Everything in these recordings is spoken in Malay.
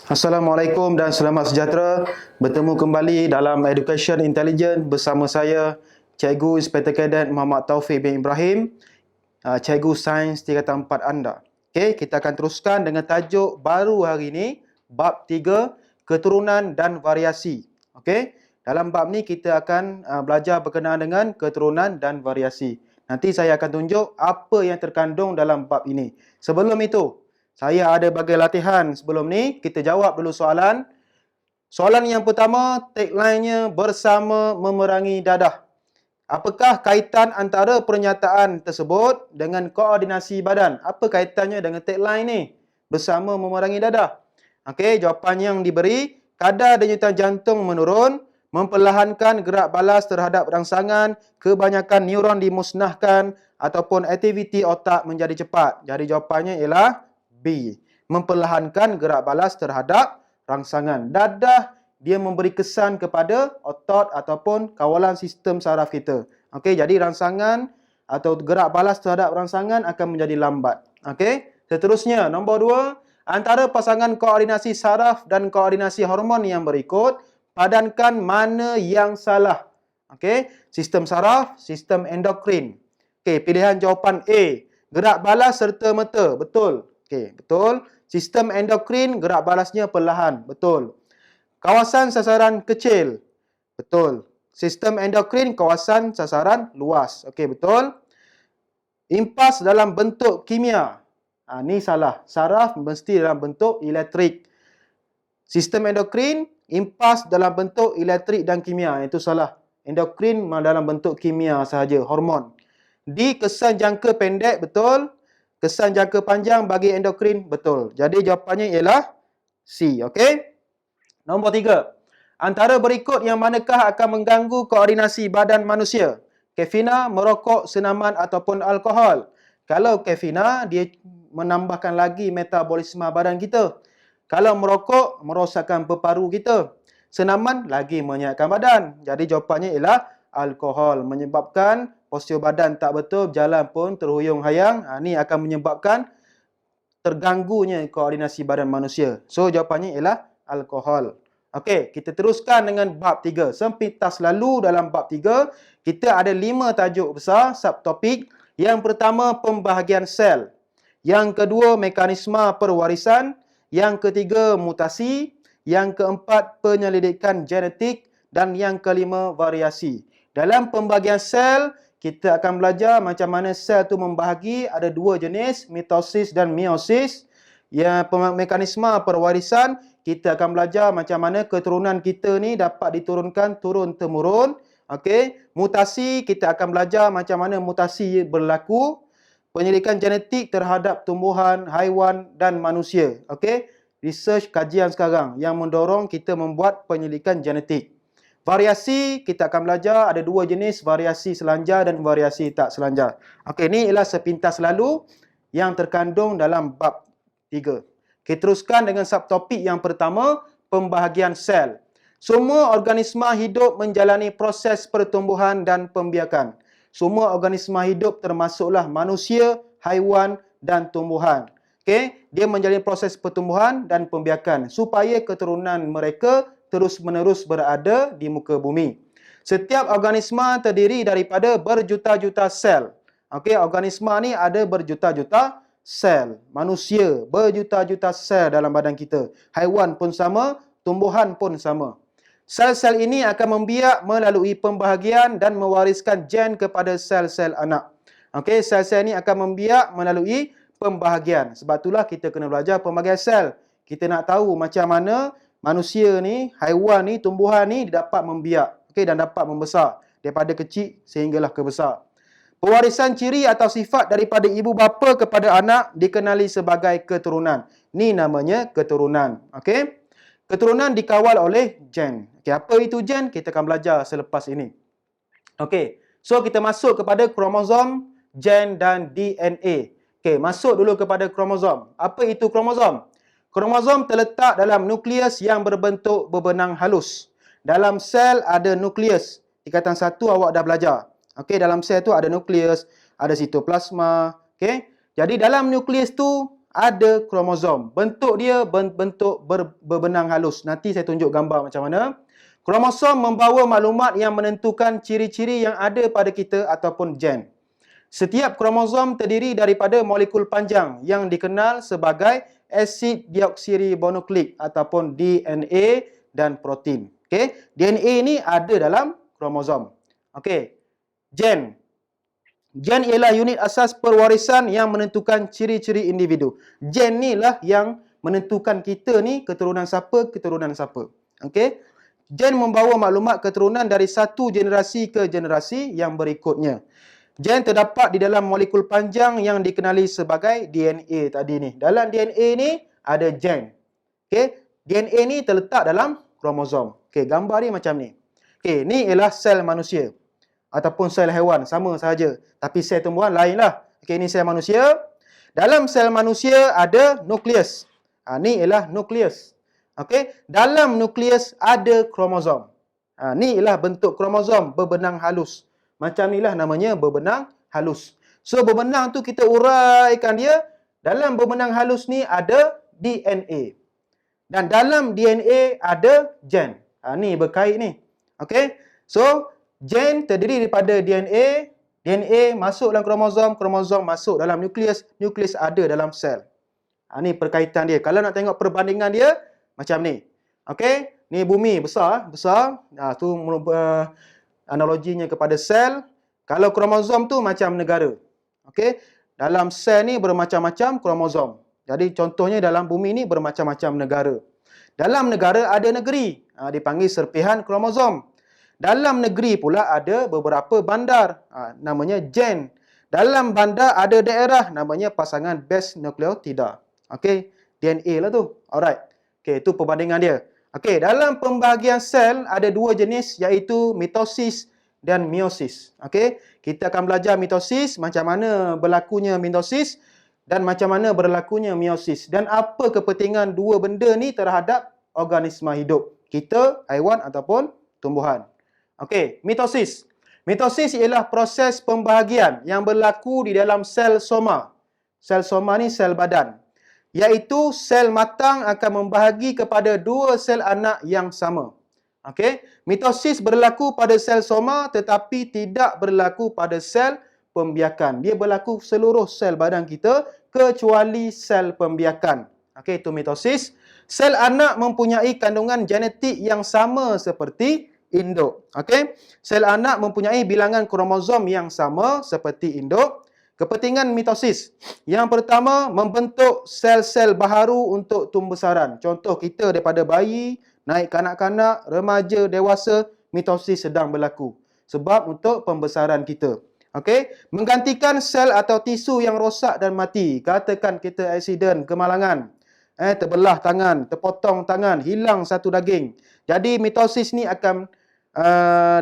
Assalamualaikum dan selamat sejahtera. Bertemu kembali dalam Education Intelligence bersama saya, Cikgu Inspektor Kadet Muhammad Taufik bin Ibrahim, Cikgu Sains Tingkatan 4 anda. Okey, kita akan teruskan dengan tajuk baru hari ini, bab 3, keturunan dan variasi. Okey, dalam bab ni kita akan belajar berkenaan dengan keturunan dan variasi. Nanti saya akan tunjuk apa yang terkandung dalam bab ini. Sebelum itu, saya ada bagi latihan sebelum ni. Kita jawab dulu soalan. Soalan yang pertama, tagline-nya bersama memerangi dadah. Apakah kaitan antara pernyataan tersebut dengan koordinasi badan? Apa kaitannya dengan tagline ni? Bersama memerangi dadah. Okey, jawapan yang diberi, kadar denyutan jantung menurun, memperlahankan gerak balas terhadap rangsangan, kebanyakan neuron dimusnahkan ataupun aktiviti otak menjadi cepat. Jadi jawapannya ialah B. Memperlahankan gerak balas terhadap rangsangan. Dadah dia memberi kesan kepada otot ataupun kawalan sistem saraf kita. Okey, jadi rangsangan atau gerak balas terhadap rangsangan akan menjadi lambat. Okey, seterusnya nombor 2, antara pasangan koordinasi saraf dan koordinasi hormon yang berikut, padankan mana yang salah. Okey, sistem saraf, sistem endokrin. Okey, pilihan jawapan A, gerak balas serta merta. Betul. Okey, betul. Sistem endokrin, gerak balasnya perlahan. Betul. Kawasan sasaran kecil. Betul. Sistem endokrin, kawasan sasaran luas. Okey, betul. Impas dalam bentuk kimia. Ni salah. Saraf mesti dalam bentuk elektrik. Sistem endokrin, impas dalam bentuk elektrik dan kimia. Itu salah. Endokrin dalam bentuk kimia sahaja, hormon. D, kesan jangka pendek. Betul. Kesan jangka panjang bagi endokrin, betul. Jadi jawapannya ialah C. Okey. Nombor 3. Antara berikut yang manakah akan mengganggu koordinasi badan manusia? Kafeina, merokok, senaman ataupun alkohol. Kalau kafeina, dia menambahkan lagi metabolisme badan kita. Kalau merokok, merosakkan paru kita. Senaman lagi menyehatkan badan. Jadi jawapannya ialah alkohol, menyebabkan postur badan tak betul, berjalan pun terhuyung hayang. Ini akan menyebabkan terganggunya koordinasi badan manusia. So jawapannya ialah alkohol. Okey, kita teruskan dengan bab 3. Sepintas lalu dalam bab 3, kita ada 5 tajuk besar, subtopik. Yang pertama, pembahagian sel. Yang kedua, mekanisme perwarisan. Yang ketiga, mutasi. Yang keempat, penyelidikan genetik. Dan yang kelima, variasi. Dalam pembahagian sel, kita akan belajar macam mana sel tu membahagi. Ada 2 jenis, mitosis dan meiosis. Yang mekanisme perwarisan, kita akan belajar macam mana keturunan kita ni dapat diturunkan turun-temurun. Okey, mutasi, kita akan belajar macam mana mutasi berlaku. Penyelidikan genetik terhadap tumbuhan, haiwan dan manusia. Okey, research kajian sekarang yang mendorong kita membuat penyelidikan genetik. Variasi, kita akan belajar ada 2 jenis, variasi selanjar dan variasi tak selanjar. Okey, ini ialah sepintas lalu yang terkandung dalam bab 3. Kita teruskan dengan subtopik yang pertama, pembahagian sel. Semua organisma hidup menjalani proses pertumbuhan dan pembiakan. Semua organisma hidup termasuklah manusia, haiwan dan tumbuhan. Okey, dia menjalani proses pertumbuhan dan pembiakan supaya keturunan mereka terus-menerus berada di muka bumi. Setiap organisma terdiri daripada berjuta-juta sel. Okey, organisma ni ada berjuta-juta sel. Manusia berjuta-juta sel dalam badan kita. Haiwan pun sama, tumbuhan pun sama. Sel-sel ini akan membiak melalui pembahagian dan mewariskan gen kepada sel-sel anak. Okey, sel-sel ini akan membiak melalui pembahagian. Sebab itulah kita kena belajar pembahagian sel. Kita nak tahu macam mana manusia ni, haiwan ni, tumbuhan ni dapat membiak, okey, dan dapat membesar daripada kecil sehinggalah ke besar. Pewarisan ciri atau sifat daripada ibu bapa kepada anak dikenali sebagai keturunan. Ni namanya keturunan. Okey. Keturunan dikawal oleh gen. Okey, apa itu gen? Kita akan belajar selepas ini. Okey. So kita masuk kepada kromosom, gen dan DNA. Okey, masuk dulu kepada kromosom. Apa itu kromosom? Kromosom terletak dalam nukleus yang berbentuk berbenang halus. Dalam sel ada nukleus. Tingkatan 1 awak dah belajar. Okey, dalam sel tu ada nukleus, ada sitoplasma. Okey. Jadi dalam nukleus tu ada kromosom. Bentuk dia bentuk berbenang halus. Nanti saya tunjuk gambar macam mana. Kromosom membawa maklumat yang menentukan ciri-ciri yang ada pada kita ataupun gen. Setiap kromosom terdiri daripada molekul panjang yang dikenal sebagai asid deoksiribonukleik ataupun DNA dan protein. Okey, DNA ni ada dalam kromosom. Okey. Gen. Gen ialah unit asas perwarisan yang menentukan ciri-ciri individu. Gen ni lah yang menentukan kita ni keturunan siapa. Okey. Gen membawa maklumat keturunan dari satu generasi ke generasi yang berikutnya. Gen terdapat di dalam molekul panjang yang dikenali sebagai DNA tadi ni. Dalam DNA ni ada gen. Okey. DNA ni terletak dalam kromosom. Okey, gambar ni macam ni. Okey, ni ialah sel manusia ataupun sel haiwan, sama sahaja. Tapi sel tumbuhan lainlah. Okey, ini sel manusia. Dalam sel manusia ada nukleus. Ni ialah nukleus. Okey, dalam nukleus ada kromosom. Ni ialah bentuk kromosom berbenang halus. Macam inilah namanya berbenang halus. So, berbenang tu kita uraikan dia. Dalam berbenang halus ni ada DNA. Dan dalam DNA ada gen. Ni berkait ni. Okey, so gen terdiri daripada DNA, DNA masuk dalam kromosom, kromosom masuk dalam nukleus, nukleus ada dalam sel. Ni perkaitan dia. Kalau nak tengok perbandingan dia, macam ni. Okey, ni bumi besar. Tu analoginya kepada sel. Kalau kromosom tu macam negara. Okey, dalam sel ni bermacam-macam kromosom. Jadi contohnya dalam bumi ni bermacam-macam negara. Dalam negara ada negeri, dipanggil serpihan kromosom. Dalam negeri pula ada beberapa bandar, namanya gen. Dalam bandar ada daerah, namanya pasangan base nukleotida. Okey, DNA lah tu. Alright. Okey, itu perbandingan dia. Okey, dalam pembahagian sel ada dua jenis, iaitu mitosis dan meiosis. Okey, kita akan belajar mitosis, macam mana berlakunya mitosis dan macam mana berlakunya meiosis. Dan apa kepentingan dua benda ni terhadap organisma hidup. Kita, haiwan ataupun tumbuhan. Okey, mitosis. Mitosis ialah proses pembahagian yang berlaku di dalam sel soma. Sel soma ni sel badan. Iaitu sel matang akan membahagi kepada dua sel anak yang sama. Okey, mitosis berlaku pada sel soma tetapi tidak berlaku pada sel pembiakan. Dia berlaku seluruh sel badan kita kecuali sel pembiakan. Okey, itu mitosis. Sel anak mempunyai kandungan genetik yang sama seperti induk. Okey, sel anak mempunyai bilangan kromosom yang sama seperti induk. Kepentingan mitosis. Yang pertama, membentuk sel-sel baharu untuk tumbesaran. Contoh kita daripada bayi, naik kanak-kanak, remaja, dewasa, mitosis sedang berlaku. Sebab untuk pembesaran kita. Okey, menggantikan sel atau tisu yang rosak dan mati. Katakan kita aksiden, kemalangan, terbelah tangan, terpotong tangan, hilang satu daging. Jadi mitosis ni akan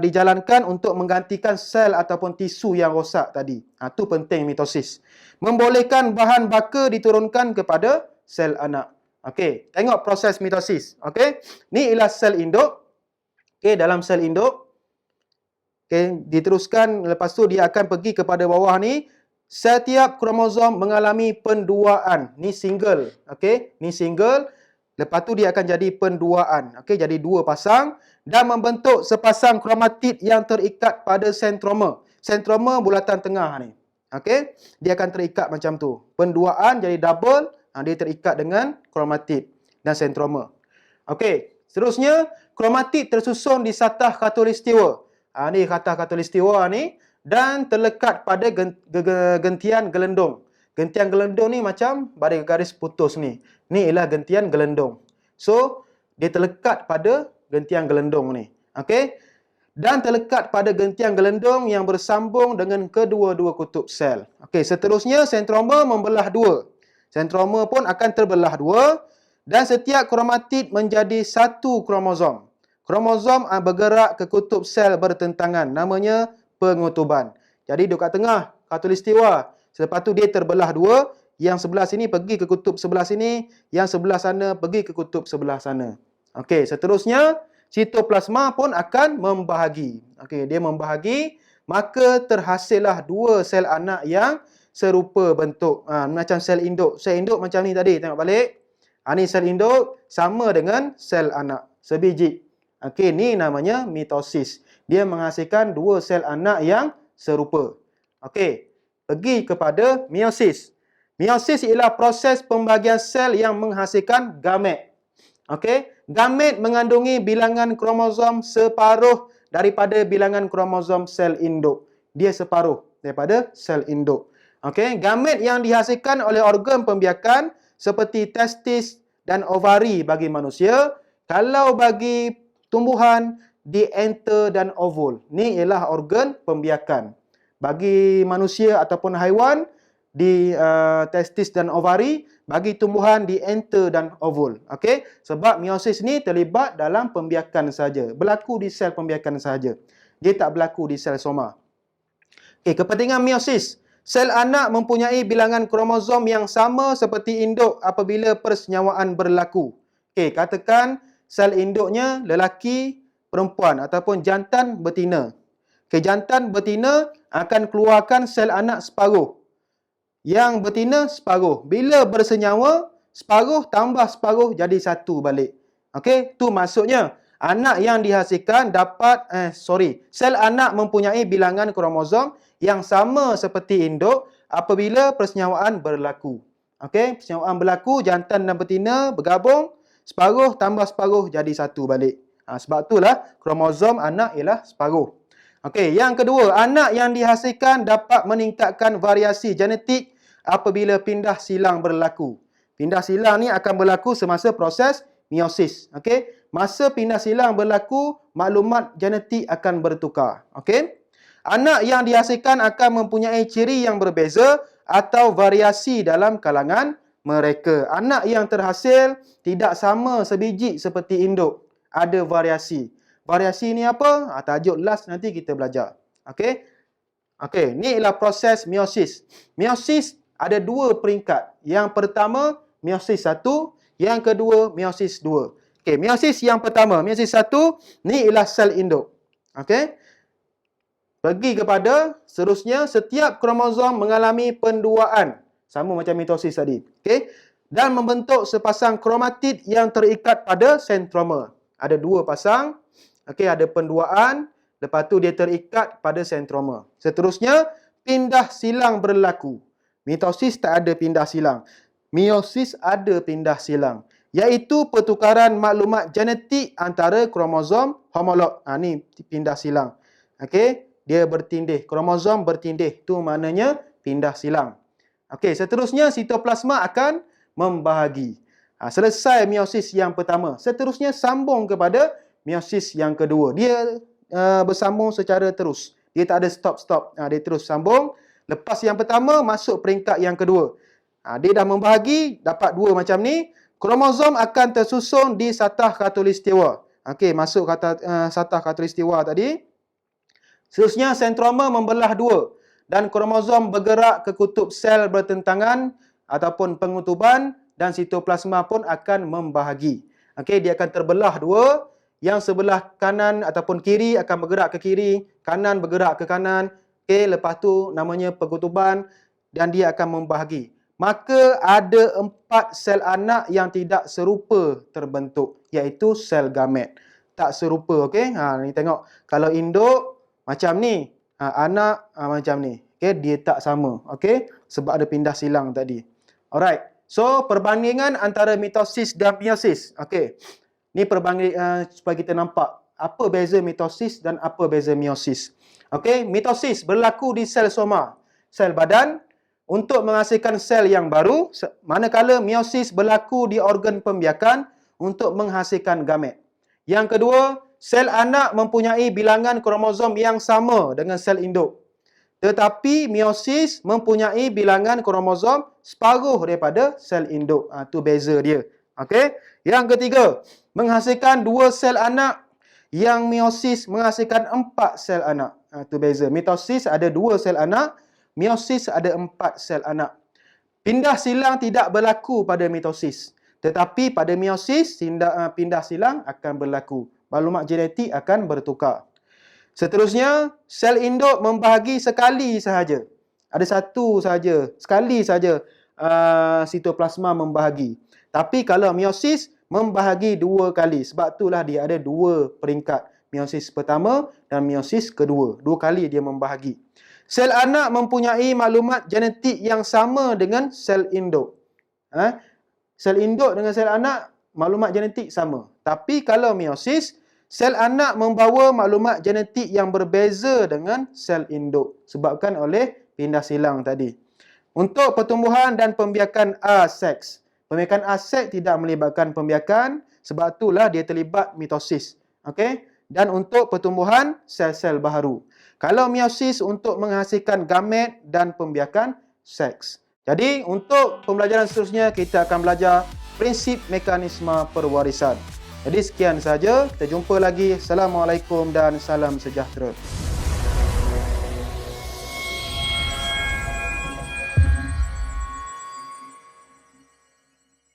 dijalankan untuk menggantikan sel ataupun tisu yang rosak tadi. Itu penting mitosis. Membolehkan bahan baka diturunkan kepada sel anak. Okey, tengok proses mitosis. Okey, ni ialah sel induk. Okey, dalam sel induk. Okey, diteruskan, lepas tu dia akan pergi kepada bawah ni. Setiap kromosom mengalami penduaan. Ni single. Okey, ni single. Lepas tu dia akan jadi penduaan. Okey, jadi dua pasang dan membentuk sepasang kromatid yang terikat pada sentroma. Sentroma bulatan tengah ni. Okey, dia akan terikat macam tu. Penduaan jadi double, dia terikat dengan kromatid dan sentroma. Okey, seterusnya kromatid tersusun di satah khatulistiwa. Ni satah khatulistiwa ni dan terlekat pada gentian gelendung. Gentian gelendung ni macam badai garis putus ni. Ni ialah gentian gelendung. So, dia terlekat pada gentian gelendung ni. Okey? Dan terlekat pada gentian gelendung yang bersambung dengan kedua-dua kutub sel. Okey, seterusnya sentroma membelah dua. Sentroma pun akan terbelah dua dan setiap kromatid menjadi satu kromosom. Kromosom bergerak ke kutub sel bertentangan. Namanya pengutuban. Jadi duduk kat tengah, khatulistiwa. Selepas tu dia terbelah dua, yang sebelah sini pergi ke kutub sebelah sini, yang sebelah sana pergi ke kutub sebelah sana. Okey, seterusnya sitoplasma pun akan membahagi. Okey, dia membahagi, maka terhasillah dua sel anak yang serupa bentuk. Macam sel induk. Sel induk macam ni tadi, tengok balik. Ni sel induk sama dengan sel anak sebiji. Okey, ni namanya mitosis. Dia menghasilkan dua sel anak yang serupa. Okey, pergi kepada meiosis. Meiosis ialah proses pembahagian sel yang menghasilkan gamet. Okey, gamet mengandungi bilangan kromosom separuh daripada bilangan kromosom sel induk. Dia separuh daripada sel induk. Okey, gamet yang dihasilkan oleh organ pembiakan seperti testis dan ovari bagi manusia, kalau bagi tumbuhan di enter dan ovul. Ni ialah organ pembiakan. Bagi manusia ataupun haiwan di testis dan ovari, bagi tumbuhan di enter dan ovul. Okey, sebab meiosis ni terlibat dalam pembiakan saja, berlaku di sel pembiakan saja. Dia tak berlaku di sel soma. Okey, kepentingan meiosis. Sel anak mempunyai bilangan kromosom yang sama seperti induk apabila persenyawaan berlaku. Okey, katakan sel induknya lelaki, perempuan ataupun jantan betina. Okey, jantan betina akan keluarkan sel anak separuh. Yang betina separuh. Bila bersenyawa, separuh tambah separuh jadi satu balik. Okey, tu maksudnya anak yang dihasilkan sel anak mempunyai bilangan kromosom yang sama seperti induk apabila persenyawaan berlaku. Okey, persenyawaan berlaku, jantan dan betina bergabung, separuh tambah separuh jadi satu balik. Sebab itulah kromosom anak ialah separuh. Okey, yang kedua, anak yang dihasilkan dapat meningkatkan variasi genetik apabila pindah silang berlaku. Pindah silang ni akan berlaku semasa proses meiosis. Okey, masa pindah silang berlaku, maklumat genetik akan bertukar. Okey, anak yang dihasilkan akan mempunyai ciri yang berbeza atau variasi dalam kalangan mereka. Anak yang terhasil tidak sama sebiji seperti induk. Ada variasi. Variasi ni apa? Tajuk last nanti kita belajar. Okey. Okey, ni ialah proses meiosis. Meiosis ada dua peringkat. Yang pertama, meiosis 1. Yang kedua, meiosis 2. Okey, meiosis yang pertama, meiosis 1, ni ialah sel induk. Okey. Pergi kepada seterusnya, setiap kromosom mengalami penduaan. Sama macam mitosis tadi. Okey. Dan membentuk sepasang kromatid yang terikat pada sentroma. Ada dua pasang. Okey, ada penduaan. Lepas tu dia terikat pada sentroma. Seterusnya, pindah silang berlaku. Mitosis tak ada pindah silang. Meiosis ada pindah silang. Iaitu pertukaran maklumat genetik antara kromosom homolog. Ni pindah silang. Okey, dia bertindih. Kromosom bertindih. Tu maknanya pindah silang. Okey, seterusnya sitoplasma akan membahagi. Selesai meiosis yang pertama. Seterusnya sambung kepada meiosis yang kedua. Dia bersambung secara terus. Dia tak ada stop-stop. Dia terus sambung. Lepas yang pertama, masuk peringkat yang kedua. Dia dah membahagi, dapat dua macam ni. Kromosom akan tersusun di satah khatulistiwa. Okey, masuk satah khatulistiwa tadi. Seterusnya, sentroma membelah dua. Dan kromosom bergerak ke kutub sel bertentangan ataupun pengutuban. Dan sitoplasma pun akan membahagi. Okey, dia akan terbelah dua. Yang sebelah kanan ataupun kiri akan bergerak ke kiri. Kanan bergerak ke kanan. Okey, lepas tu namanya pengutuban dan dia akan membahagi. Maka ada 4 sel anak yang tidak serupa terbentuk, iaitu sel gamet. Tak serupa, okey. Ni tengok, kalau induk macam ni, anak macam ni. Okey, dia tak sama, okey, sebab ada pindah silang tadi. Alright. So, perbandingan antara mitosis dan meiosis. Okey. Ni perbandingan supaya kita nampak apa beza mitosis dan apa beza meiosis. Okey, mitosis berlaku di sel soma, sel badan untuk menghasilkan sel yang baru, manakala meiosis berlaku di organ pembiakan untuk menghasilkan gamet. Yang kedua, sel anak mempunyai bilangan kromosom yang sama dengan sel induk. Tetapi meiosis mempunyai bilangan kromosom separuh daripada sel induk. Tu beza dia. Okey. Yang ketiga, menghasilkan 2 sel anak. Yang meiosis menghasilkan 4 sel anak. Tu beza. Mitosis ada 2 sel anak. Meiosis ada 4 sel anak. Pindah silang tidak berlaku pada mitosis. Tetapi pada meiosis, pindah silang akan berlaku. Maklumat genetik akan bertukar. Seterusnya, sel induk membahagi sekali sahaja. Ada satu saja, sekali saja sitoplasma membahagi. Tapi kalau meiosis membahagi 2 kali. Sebab itulah dia ada 2 peringkat. Meiosis pertama dan meiosis kedua. 2 kali dia membahagi. Sel anak mempunyai maklumat genetik yang sama dengan sel induk. Sel induk dengan sel anak, maklumat genetik sama. Tapi kalau meiosis, sel anak membawa maklumat genetik yang berbeza dengan sel induk. Sebabkan oleh pindah silang tadi. Untuk pertumbuhan dan pembiakan aseks. Pembiakan aseks tidak melibatkan pembiakan, sebab itulah dia terlibat mitosis. Okey? Dan untuk pertumbuhan sel-sel baharu. Kalau meiosis untuk menghasilkan gamet dan pembiakan seks. Jadi untuk pembelajaran seterusnya kita akan belajar prinsip mekanisme perwarisan. Jadi sekian saja, kita jumpa lagi. Assalamualaikum dan salam sejahtera.